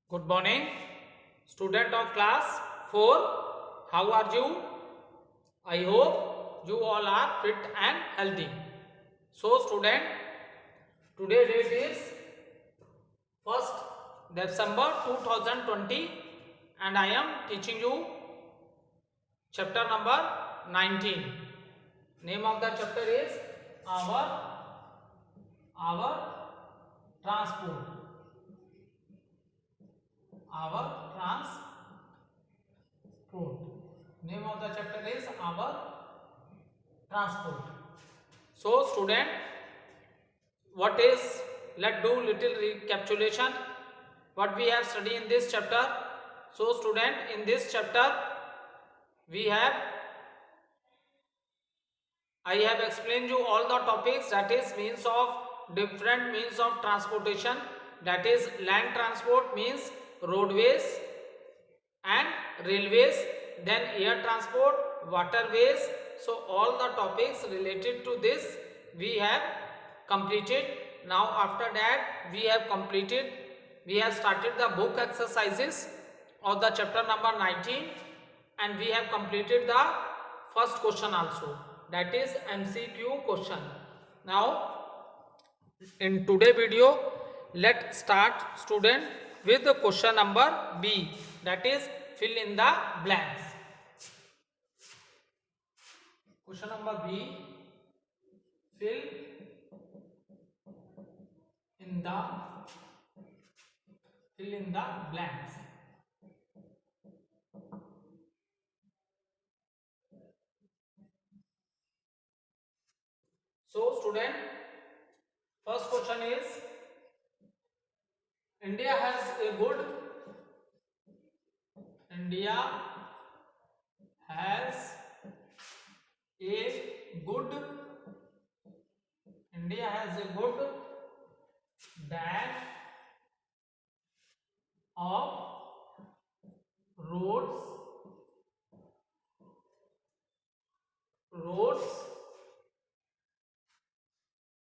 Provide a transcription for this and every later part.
Good morning, student of class 4. How are you? I hope you all are fit and healthy. So, student, today date is 1st December 2020 and I am teaching you chapter number 19. Name of the chapter is our transport. Our transport. Name of the chapter is our transport. So student, what is, let's do little recapitulation what we have studied in this chapter. So student, in this chapter I have explained you all the topics, that is different means of transportation, that is land transport means roadways and railways, then air transport, waterways. So all the topics related to this we have completed. Now after that we have started the book exercises of the chapter number 19 and we have completed the first question also, that is MCQ question. Now in today video, let's start student with the question number B, that is fill in the blanks. Question number B, fill in the blanks. So student, first question is, India has a good dash of roads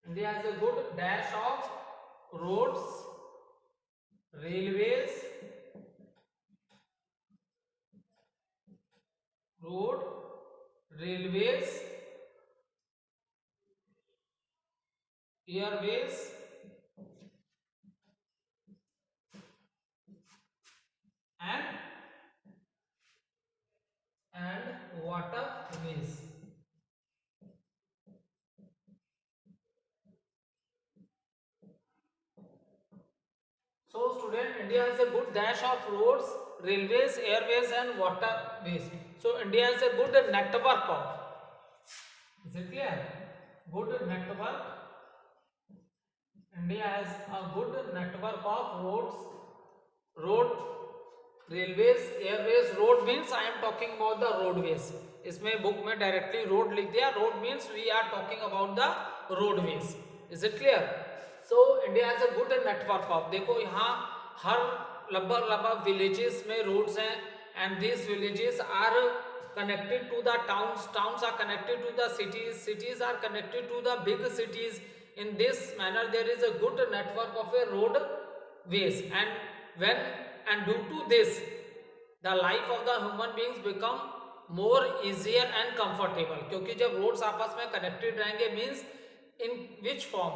India has a good dash of roads, railways, airways, and waterways. So student, India has a good dash of roads, railways, airways and waterways. So India has a good network of, is it clear? Good network. India has a good network of road, railways, airways. Road means I am talking about the roadways. इसमें book में directly road लिख दिया. Road means we are talking about the roadways. Is it clear? So India has a good network of, देखो यहाँ हर लगभग villages में roads हैं and this villages are connected to the towns are connected to the cities are connected to the big cities. In this manner there is a good network of a roadways, and due to this the life of the human beings become more easier and comfortable. क्योंकि जब roads आपस में connected रहेंगे means in which form,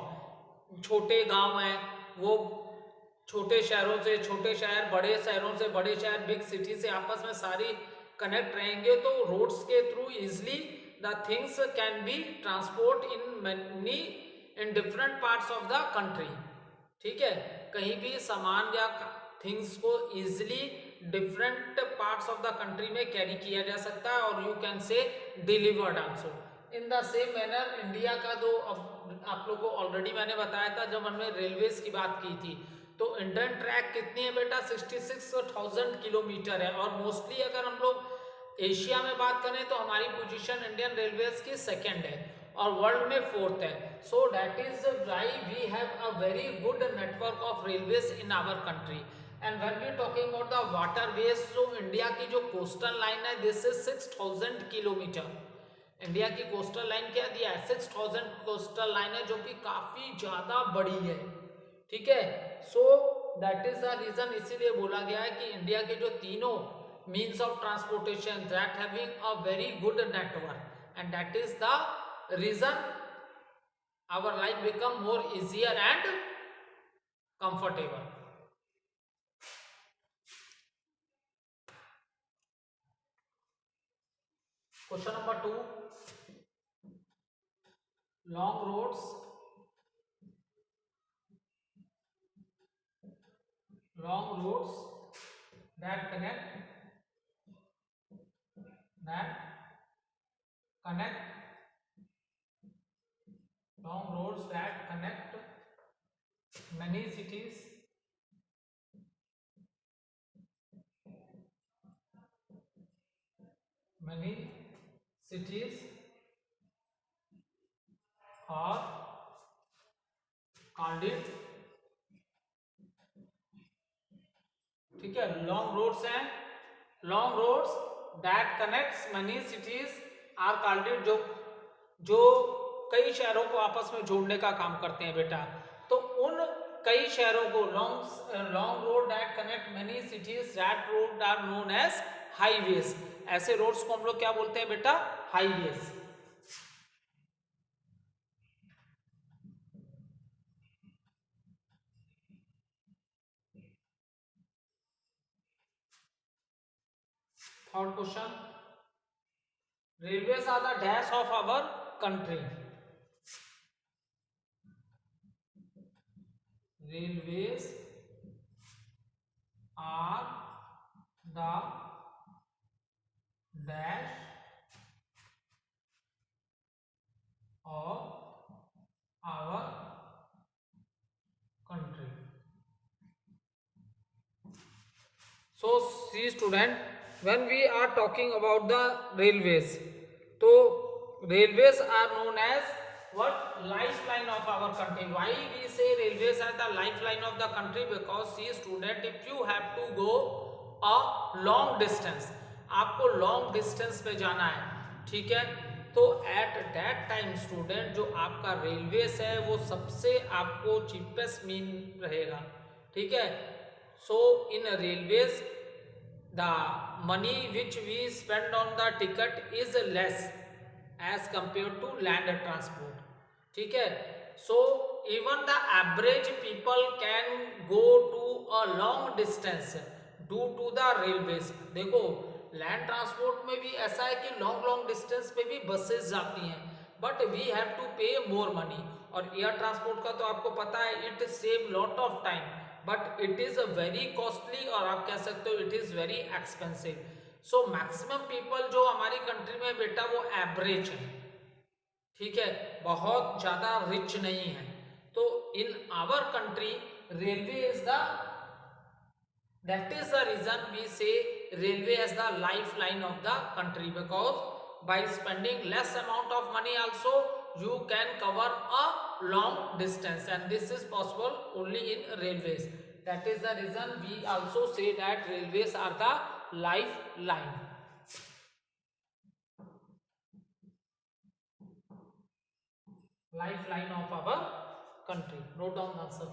छोटे गांव हैं वो छोटे शहरों से छोटे शहर, बड़े शहरों से बड़े शहर, बिग सिटी से आपस में सारी कनेक्ट रहेंगे, तो रोड्स के through easily the things can be transport in different parts of the country. ठीक है, कहीं भी सामान या थिंग्स को easily different parts of the country में कैरी किया जा सकता है और you can say delivered also. In the same manner India का जो आप लोगों को ऑलरेडी मैंने बताया था जब हमने रेलवेज की बात की थी, तो इंडियन ट्रैक कितनी है बेटा, 66,000 किलोमीटर है. और मोस्टली अगर हम लोग एशिया में बात करें तो हमारी पोजीशन इंडियन रेलवेज की सेकंड है और वर्ल्ड में फोर्थ है. So that is why we have a very good network of railways in our country. And when we talking about the waterways, तो इंडिया की जो कोस्टल लाइन है this is 6,000 kilometre. India की coastal line क्या दिया है, 6,000 coastal line है, जो कि काफी ज्यादा बड़ी है. ठीक है, so that is the reason, इसीलिए बोला गया है कि इंडिया के जो तीनों means of transportation that having a very good network, and that is the reason our life become more easier and comfortable. Question number 2, long roads that connect long roads that connect many cities are called it, ठीक है, long roads हैं, long roads that connects many cities are called it, जो जो कई शहरों को आपस में जोड़ने का काम करते हैं बेटा, तो उन कई शहरों को long road that connect many cities, that road are known as highways. ऐसे रोड्स को हम लोग क्या बोलते हैं बेटा? Highways. Third question, railways are the dash of our country. Railways are the dash of our country. So see student, when we are talking about the railways, तो railways are known as what? Lifeline of our country. Why we say railways are the lifeline of the country? Because see student, if you have to go a long distance, आपको long distance पे जाना है, ठीक है, तो at that time student जो आपका railways है वो सबसे आपको cheapest मीन रहेगा, ठीक है। So in railways the money which we spend on the ticket is less as compared to land transport, ठीक है। So even the average people can go to a long distance due to the railways। देखो land transport में भी ऐसा है कि long distance पे भी बसेस जाती हैं, बट वी हैव टू पे मोर मनी। और एयर ट्रांसपोर्ट का तो आपको पता है, it save lot of time, but it is very costly, और आप कह सकते हो it is very expensive. So maximum people जो हमारी कंट्री में बेटा वो एवरेज है, ठीक है, बहुत ज्यादा रिच नहीं है। तो in our country railway is the, that is the reason we say railway as the lifeline of the country, because by spending less amount of money also you can cover a long distance, and this is possible only in railways. That is the reason we also say that railways are the lifeline. Lifeline of our country. Note down the answer.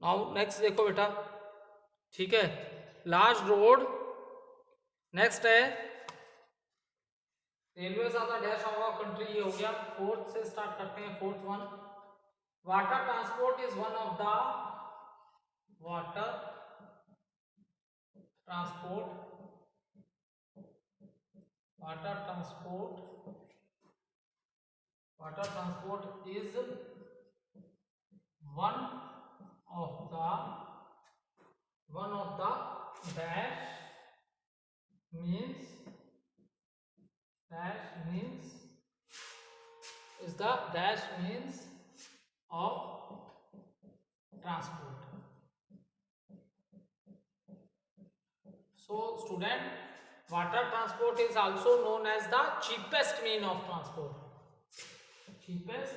Now next देखो बेटा, ठीक है, large road next है railways are the dash of our country, ये हो गया। Fourth से start करते हैं, fourth one, water transport is one of the, water transport, water transport, water transport is dash means is the dash means of transport. So student, water transport is also known as the cheapest mean of transport. Cheapest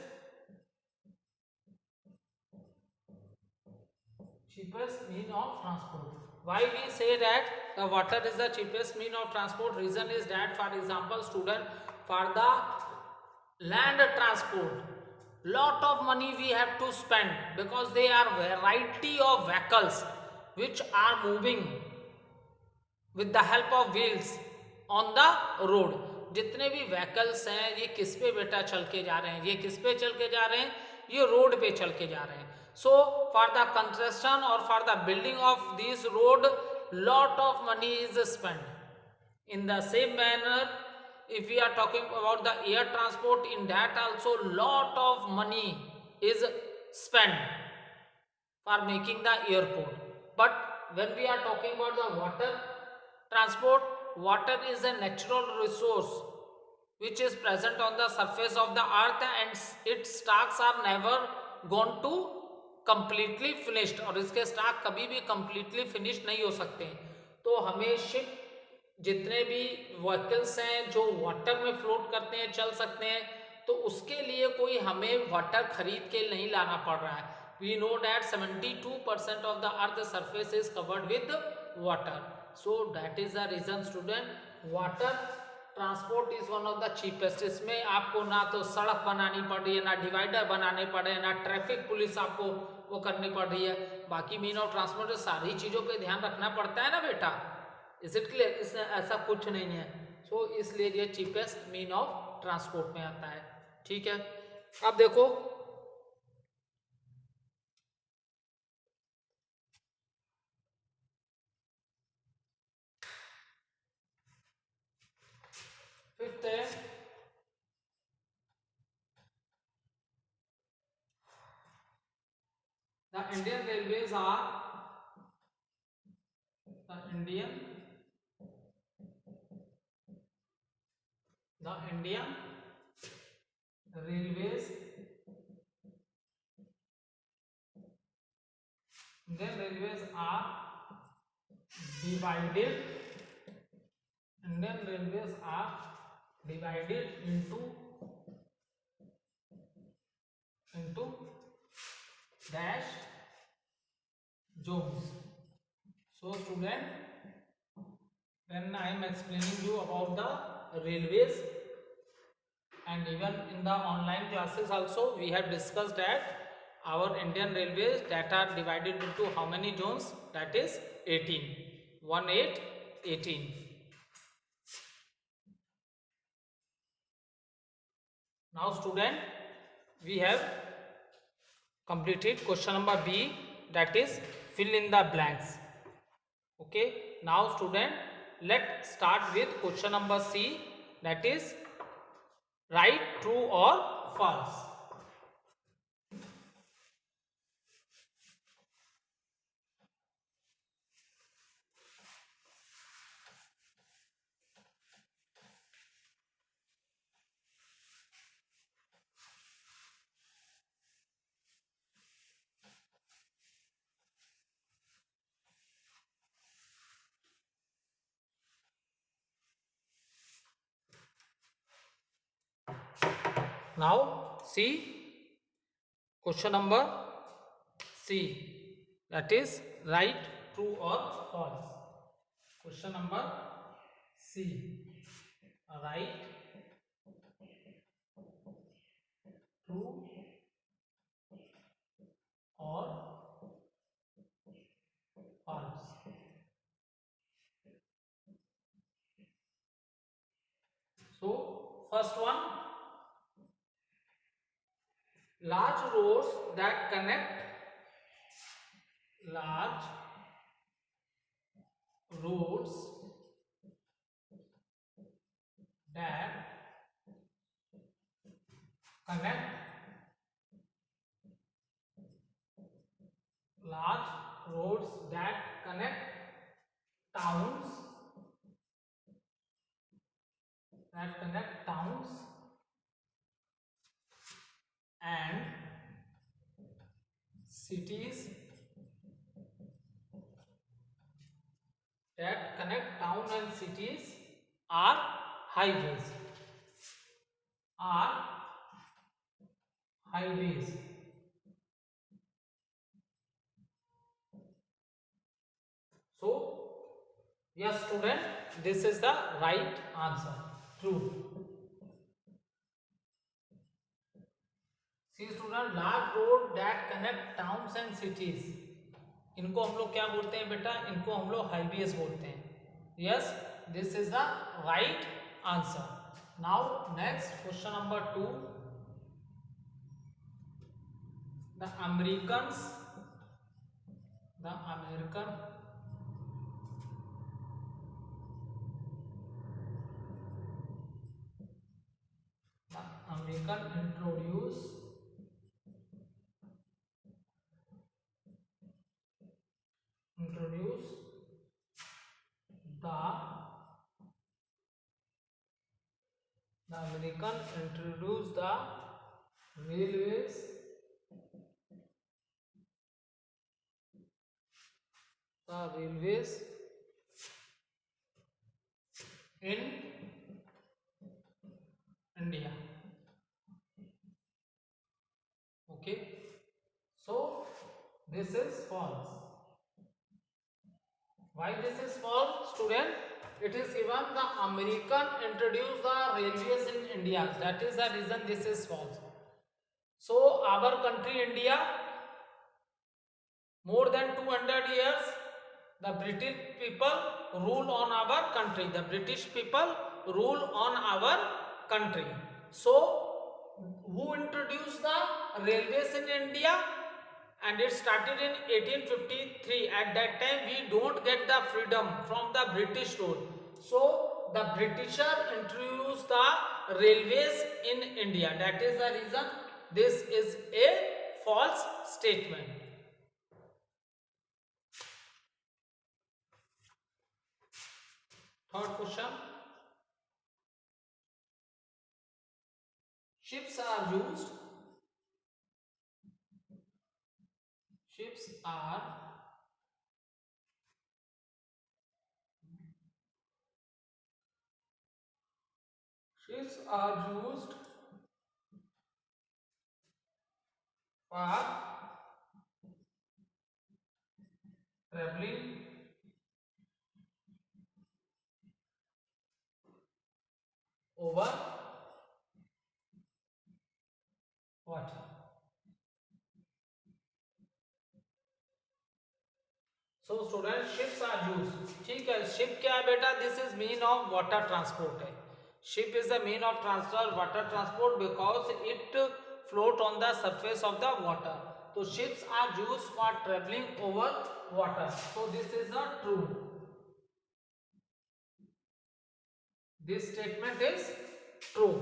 mean of transport. Why we say that the water is the cheapest mean of transport? Reason is that, for example, student, for the land transport, lot of money we have to spend, because there are variety of vehicles which are moving with the help of wheels on the road. जितने भी vehicles हैं ये किस पे बेटा चल के जा रहे हैं, ये किस पे चल के जा रहे हैं, ये रोड पे चल के जा रहे हैं. सो फॉर द कंस्ट्रक्शन और for the building of this road lot of money is spent. In the same manner, if we are talking about the air transport, in that also lot of money is spent for making the airport. But when we are talking about the water transport, water is a natural resource which is present on the surface of the earth, and its stocks are never gone to completely finished, और इसके stock कभी भी completely finished नहीं हो सकते. तो हमें ship जितने भी व्हीकल्स हैं जो वाटर में फ्लोट करते हैं, चल सकते हैं, तो उसके लिए कोई हमें वाटर खरीद के नहीं लाना पड़ रहा है. We know that 72% of the earth surface is covered with water. So that is the reason student, water transport is one of the cheapest. इसमें आपको ना तो सड़क बनानी पड़ रही है, ना डिवाइडर बनाने पड़ रहे हैं, ना ट्रैफिक पुलिस आपको वो करनी पड़ रही है. बाकी मीन ऑफ ट्रांसपोर्ट सारी चीज़ों पे ध्यान रखना पड़ता है ना बेटा. Is it clear? इसमें ऐसा कुछ नहीं है. सो इसलिए ये चीपेस्ट मीन ऑफ ट्रांसपोर्ट में आता है. ठीक है, अब देखो फिफ्थ है the Indian railways are the Indian railways Indian railways are divided Indian railways are divided into dash zones. So student, when I am explaining you about the railways, and even in the online classes also we have discussed that our Indian railways that are divided into how many zones? That is 18. 1 8 18. Now student, we have completed question number B, that is fill in the blanks. Okay, now student, let's start with question number C, that is write true or false. Now see question number C, that is write true or false. Question number C, write true or false. So first one, large roads that connect connect large roads that connect towns, that connect towns and cities, that connect town and cities are highways, are highways. So yes student, this is the right answer, true. See student, large road that connect towns and cities, इनको हम लोग क्या बोलते हैं बेटा, इनको हम लोग हाईवेज बोलते हैं. Yes, this is the right answer. Now next question number 2. The American introduce the American introduced the railways in India. Okay, so this is false. Why this is false student? It is given the American introduced the railways in India, that is the reason this is false. So our country India, more than 200 years the British people rule on our country, the British people rule on our country. So who introduced the railways in India? And it started in 1853. At that time we don't get the freedom from the British rule, so the Britisher introduced the railways in India. That is the reason this is a false statement. Third question. Ships are used for traveling over water. So students, ships are used. ठीक है, ship क्या है बेटा? This is mean of water transport है. Ship is the mean of transfer water transport because it float on the surface of the water. So ships are used for traveling over water. So this is not true. This statement is true.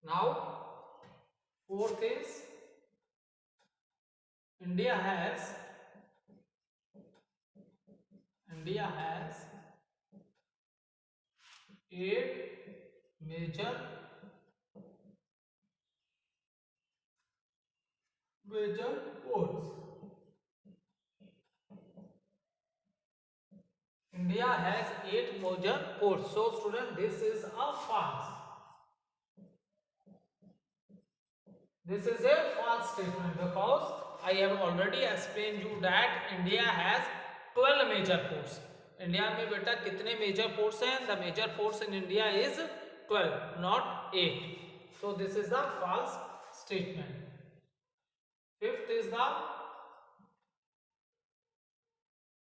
Now fourth is India has 8 major ports. India has 8 major ports. So student, this is a false. This is a false statement because I have already explained you that India has 12 major ports. India में बेटा कितने major ports हैं? The major ports in India is 12, not 8. So this is the false statement. Fifth is the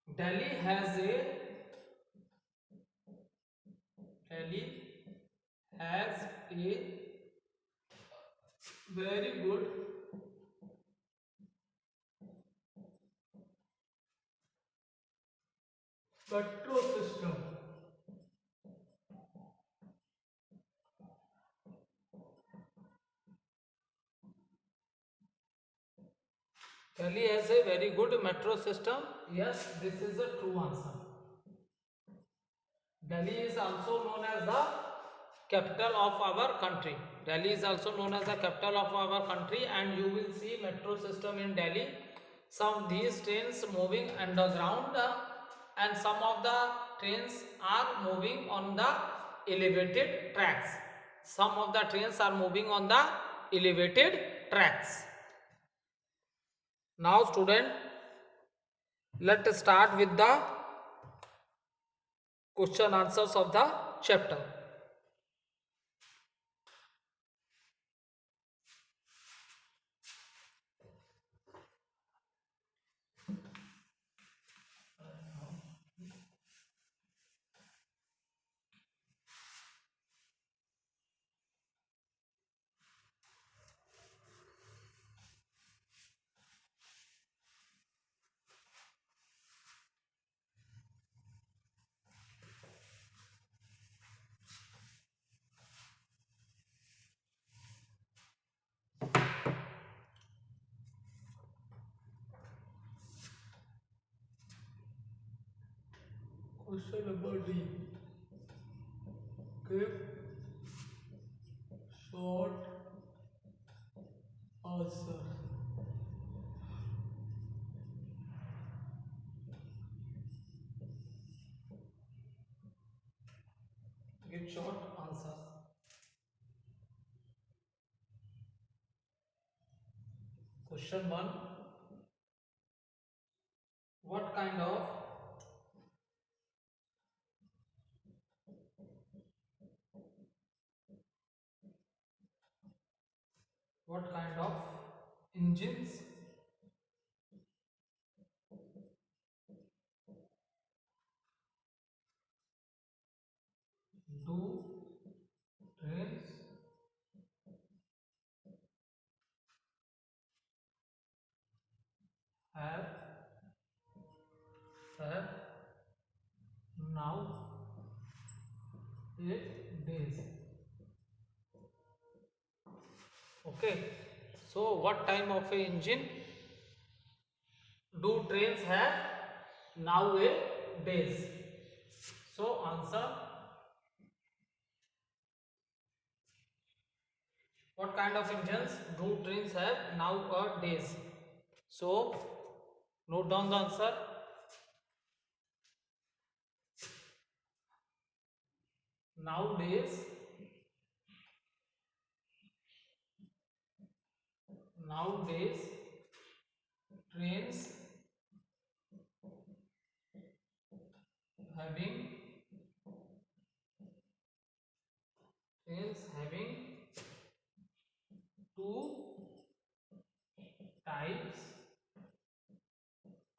Delhi has a very good metro system. Delhi has a very good metro system. Yes, this is a true answer. Delhi is also known as the capital of our country. Delhi is also known as the capital of our country, and you will see metro system in Delhi. Some of these trains moving underground, and some of the trains are moving on the elevated tracks. Some of the trains are moving on the elevated tracks. Now student, let's start with the question answers of the chapter. Question number D. Give short answer. Give short answers. Question 1. What kind of engines do trains have nowadays? Okay. So what type of a engine do trains have nowadays? So answer, what kind of engines do trains have nowadays? So note down the answer. Nowadays trains having two types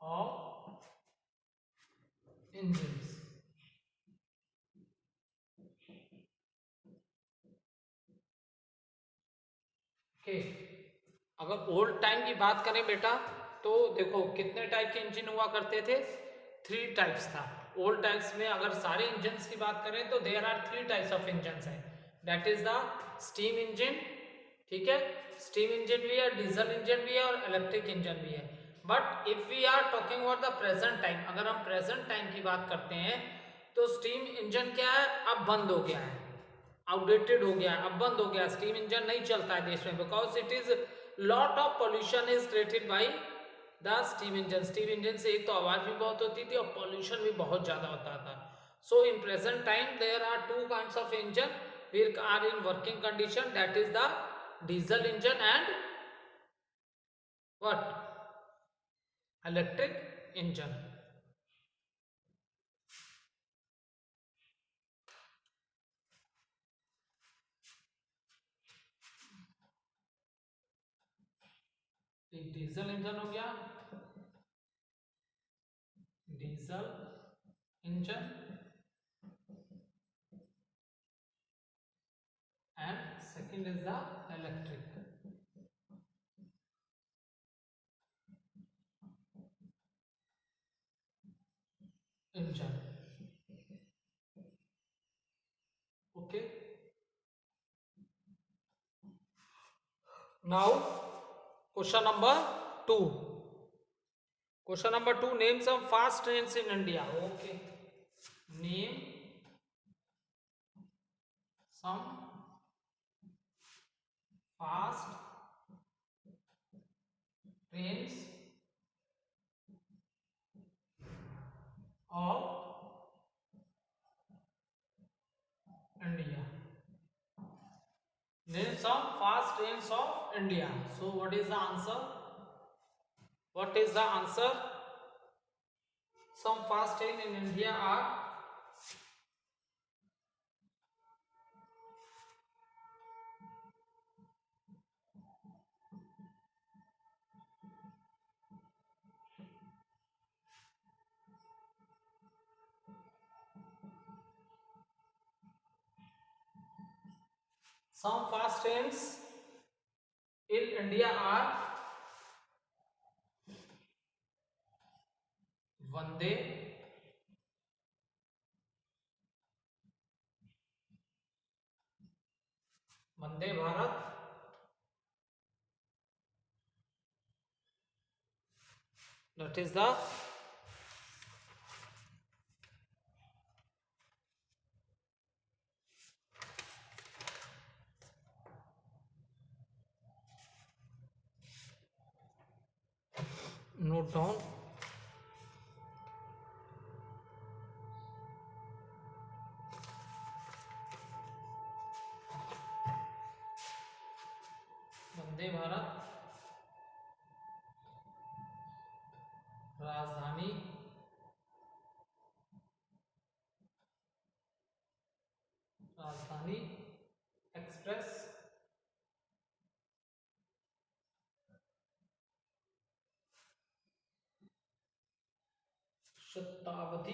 of engines. Okay, अगर old time की बात करें बेटा तो देखो कितने type के engine हुआ करते थे? 3 टाइप्स था ओल्ड टाइप्स में. अगर सारे इंजन्स की बात करें तो there are 3 types of engines हैं. That is the steam engine, ठीक है, स्टीम इंजन भी है, डीजल इंजन भी है और इलेक्ट्रिक इंजन भी है. But if we are talking about the present time, अगर हम प्रेजेंट टाइम की बात करते हैं तो स्टीम इंजन क्या है, अब बंद हो गया है, आउटडेटेड हो गया, अब बंद हो गया. स्टीम इंजन नहीं चलता है देश में because it is lot of pollution is created by the steam engine. Steam engine से एक तो आवाज भी बहुत होती थी और पॉल्यूशन भी बहुत ज्यादा होता था. So in present time there are 2 kinds of engine which are in working condition, that is the diesel engine and what, electric engine. एक डीजल इंजन हो गया, diesel engine, and second is the electric engine. Okay. Now question number 2. Question number 2, name some fast trains in India. Okay, name some fast trains of India. Name some fast trains of India. So what is the answer? What is the answer? Some fast train in India are some fast trains in India are Vande, Vande Bharat, that is the note down. Vande Bharat, राजधानी, राजधानी express, शताब्दी,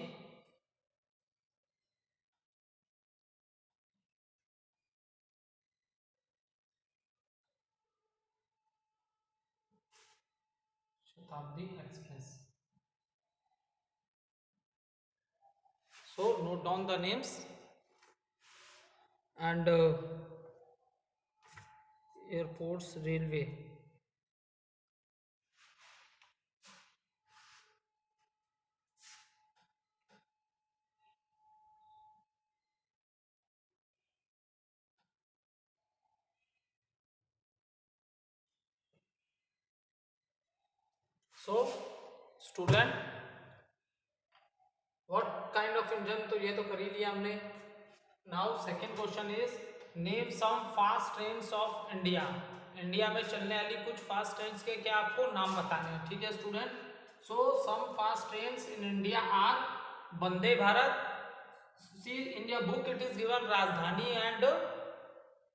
शताब्दी express. So note down the names and airports, railway. So student, what kind of engine, तो ये तो कर ही लिया हमने. Now second question is name some fast trains of India. India में चलने वाली कुछ फास्ट ट्रेन्स के क्या आपको नाम बताने हैं. ठीक है student. So some fast trains in India are Vande Bharat. See in your book it is given Rajdhani and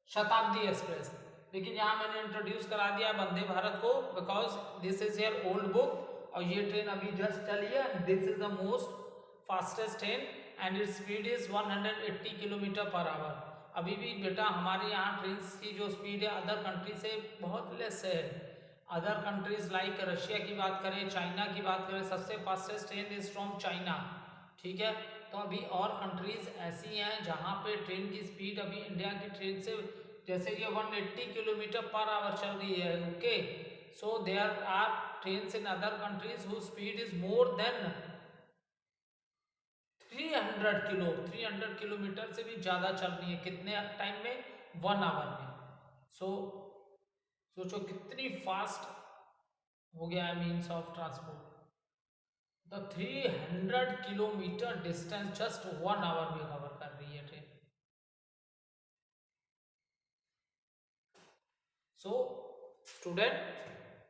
Shatabdi express, लेकिन यहाँ मैंने इंट्रोड्यूस करा दिया वंदे भारत को because this is your old book और ये ट्रेन अभी जस्ट चली है. This is the most fastest train and its speed is 180 kilometre per hour. अभी भी बेटा हमारे यहाँ ट्रेन की जो स्पीड है अदर कंट्री से बहुत लेस है. अदर कंट्रीज लाइक रशिया की बात करें, चाइना की बात करें, सबसे fastest train is from China. ठीक है. तो अभी और कंट्रीज ऐसी हैं जहाँ पे ट्रेन की स्पीड अभी इंडिया की ट्रेन से जैसे ये 180 किलोमीटर पर आवर चल रही है. Okay. So there are trains in other countries whose speed is more than 300 kilometre से भी ज़्यादा चल रही है. कितने टाइम में? 1 आवर में. सो सोचो कितनी फास्ट हो गया है means of transport. The 300 kilometre distance just 1 hour में कवर कर रही है train. So student,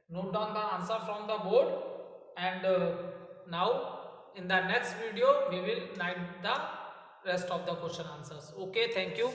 note down the answer from the board and now in the next video we will write the rest of the question answers. Okay, thank you.